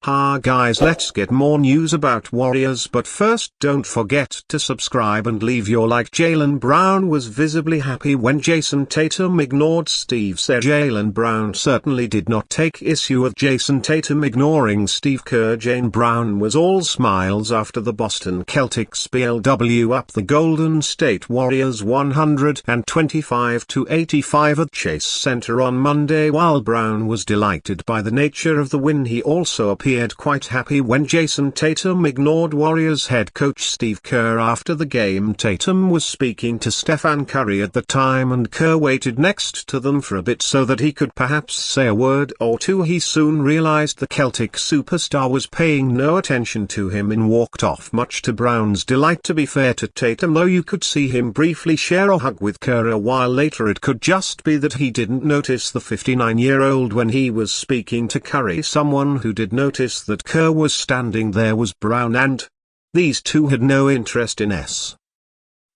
Ha guys, let's get more news about Warriors, but first don't forget to subscribe and leave your like. Jaylen Brown was visibly happy when Jason Tatum ignored Steve Kerr. Jaylen Brown certainly did not take issue with Jason Tatum ignoring Steve Kerr. Jaylen Brown was all smiles after the Boston Celtics BLW up the Golden State Warriors 125-85 at Chase Center on Monday. While Brown was delighted by the nature of the win, he also appeared quite happy when Jason Tatum ignored Warriors head coach Steve Kerr after the game. Tatum was speaking to Stephen Curry at the time, and Kerr waited next to them for a bit so that he could perhaps say a word or two. He soon realized the Celtic superstar was paying no attention to him and walked off, much to Brown's delight. To be fair to Tatum though, you could see him briefly share a hug with Kerr a while later. It could just be that he didn't notice the 59-year-old when he was speaking to Curry. Someone who did notice that Kerr was standing there was Brown, and these two had no interest in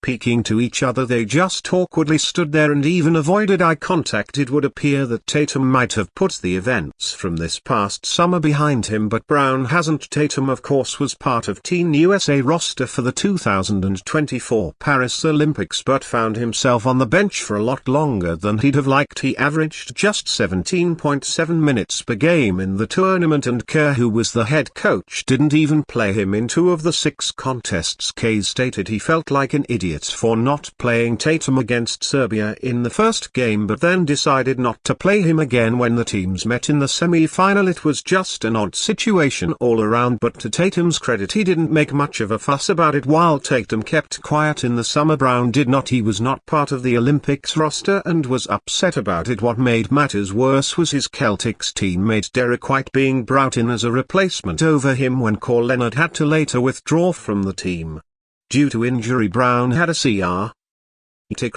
speaking to each other. They just awkwardly stood there and even avoided eye contact. It would appear that Tatum might have put the events from this past summer behind him, but Brown hasn't. Tatum of course was part of Team USA roster for the 2024 Paris Olympics, but found himself on the bench for a lot longer than he'd have liked. He averaged just 17.7 minutes per game in the tournament, and Kerr, who was the head coach, didn't even play him in 2 of the 6 contests. Kerr stated he felt like an idiot for not playing Tatum against Serbia in the first game, but then decided not to play him again when the teams met in the semi-final. It was just an odd situation all around, but to Tatum's credit, he didn't make much of a fuss about it. While Tatum kept quiet in the summer, Brown did not. He was not part of the Olympics roster and was upset about it. What made matters worse was his Celtics teammate Derek White being brought in as a replacement over him when Kawhi Leonard had to later withdraw from the team due to injury. Brown had a sarcastic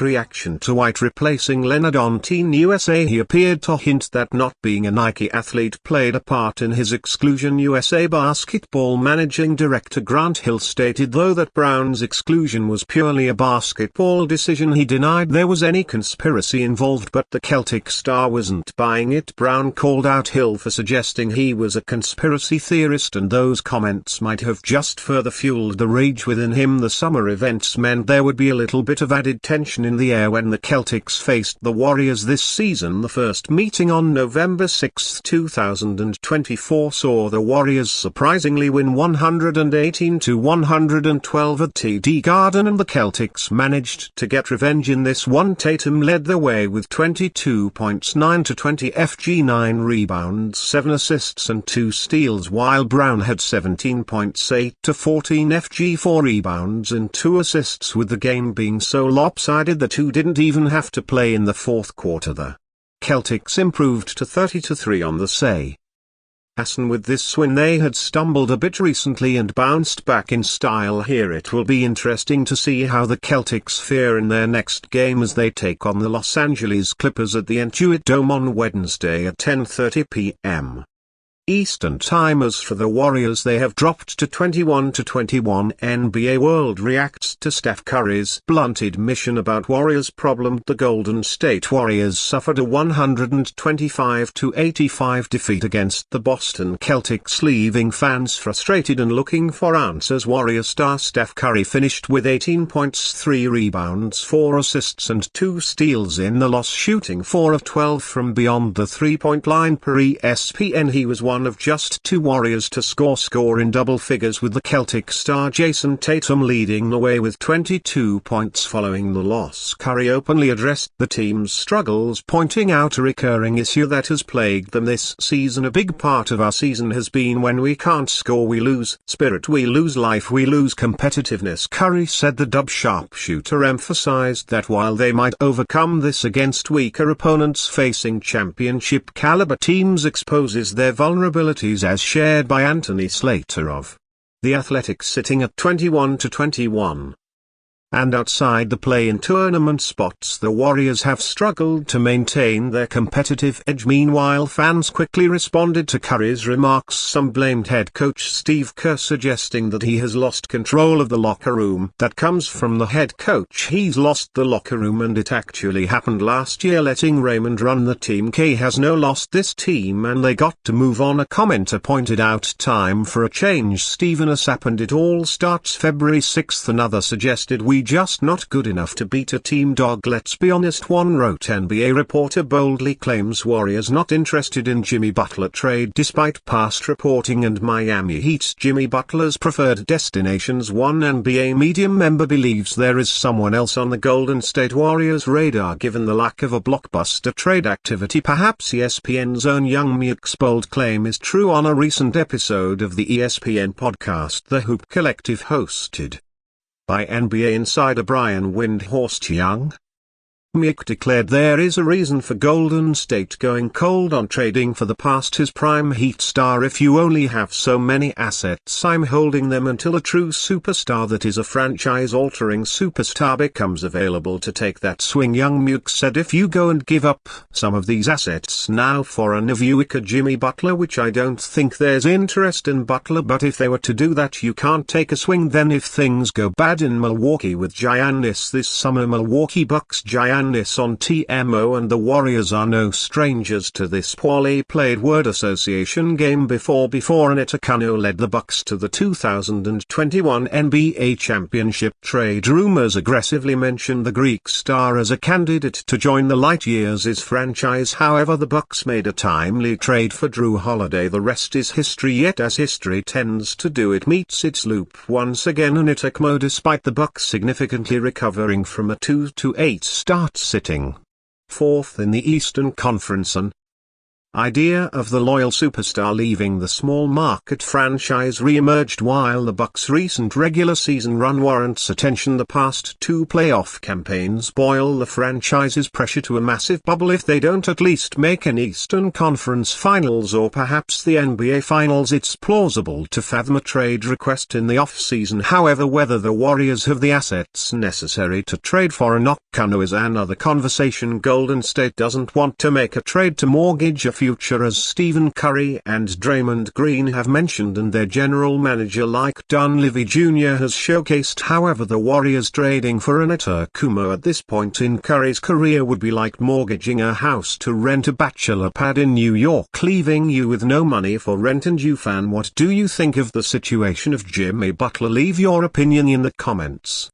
reaction to White replacing Leonard on Team USA. He appeared to hint that not being a Nike athlete played a part in his exclusion. USA basketball managing director Grant Hill stated though that Brown's exclusion was purely a basketball decision. He denied there was any conspiracy involved, but the Celtic star wasn't buying it. Brown called out Hill for suggesting he was a conspiracy theorist, and those comments might have just further fueled the rage within him. The summer events meant there would be a little bit of added tension in the air when the Celtics faced the Warriors this season. The first meeting on November 6, 2024 saw the Warriors surprisingly win 118-112 at TD Garden, and the Celtics managed to get revenge in this one. Tatum led the way with 22 points, 9 to 20 FG, 9 rebounds, 7 assists and 2 steals, while Brown had 17 points, 8 to 14 FG, 4 rebounds and 2 assists. With the game being so lopsided, the two didn't even have to play in the fourth quarter. The Celtics improved to 30-3 on the say. With this win, they had stumbled a bit recently and bounced back in style here. It will be interesting to see how the Celtics fare in their next game as they take on the Los Angeles Clippers at the Intuit Dome on Wednesday at 10:30 p.m. Eastern Time. As for the Warriors, they have dropped to 21-21. NBA World reacts to Steph Curry's blunt admission about Warriors' problem. The Golden State Warriors suffered a 125-85 defeat against the Boston Celtics, leaving fans frustrated and looking for answers. Warrior star Steph Curry finished with 18 points, 3 rebounds, 4 assists and 2 steals in the loss, shooting 4 of 12 from beyond the three-point line. Per ESPN, he was one of just 2 Warriors to score in double figures, with the Celtic star Jason Tatum leading the way with 22 points following the loss. Curry openly addressed the team's struggles, pointing out a recurring issue that has plagued them this season. A big part of our season has been when we can't score, we lose spirit, we lose life, we lose competitiveness, Curry said. The dub sharpshooter emphasized that while they might overcome this against weaker opponents facing championship caliber teams, exposes their vulnerabilities, as shared by Anthony Slater of The Athletic, sitting at 21-21. And outside the play-in tournament spots, the Warriors have struggled to maintain their competitive edge. Meanwhile, fans quickly responded to Curry's remarks. Some blamed head coach Steve Kerr, suggesting that he has lost control of the locker room. That comes from the head coach. He's lost the locker room, and it actually happened last year, letting Raymond run the team. K has no lost this team and they got to move on. A commenter pointed out time for a change. Steven Asap, and it all starts February 6th. Another suggested we just not good enough to beat a team. Dog, let's be honest, one wrote. NBA reporter boldly claims Warriors not interested in Jimmy Butler trade despite past reporting and Miami Heat's Jimmy Butler's preferred destinations. One NBA medium member believes there is someone else on the Golden State Warriors radar given the lack of a blockbuster trade activity. Perhaps ESPN's own Young Muk's bold claim is true. On a recent episode of the ESPN podcast The Hoop Collective, hosted by NBA insider Brian Windhorst Young, Muk declared there is a reason for Golden State going cold on trading for the past his prime Heat star. If you only have so many assets, I'm holding them until a true superstar, that is a franchise-altering superstar, becomes available to take that swing. Young Muk said if you go and give up some of these assets now for an Ivica Jimmy Butler, which I don't think there's interest in Butler, but if they were to do that you can't take a swing. Then if things go bad in Milwaukee with Giannis this summer, Milwaukee Bucks Giannis on TMO, and the Warriors are no strangers to this poorly played word association game. Before Antetokounmpo led the Bucks to the 2021 NBA championship. Trade rumors aggressively mention the Greek star as a candidate to join the light years' franchise. However, the Bucks made a timely trade for Drew Holiday. The rest is history, yet as history tends to do, it meets its loop once again. Antetokounmpo, despite the Bucks significantly recovering from a 2-8 start, sitting fourth in the Eastern Conference. An idea of the loyal superstar leaving the small market franchise re-emerged while the Bucks' recent regular season run warrants attention. The past two playoff campaigns boil the franchise's pressure to a massive bubble if they don't at least make an Eastern Conference Finals or perhaps the NBA Finals. It's plausible to fathom a trade request in the off-season. However, whether the Warriors have the assets necessary to trade for Antetokounmpo is another conversation. Golden State doesn't want to make a trade to mortgage a future, as Stephen Curry and Draymond Green have mentioned, and their general manager Mike Dunleavy Jr. has showcased. However, the Warriors trading for Antetokounmpo at this point in Curry's career would be like mortgaging a house to rent a bachelor pad in New York, leaving you with no money for rent. And you, fan, what do you think of the situation of Jimmy Butler? Leave your opinion in the comments.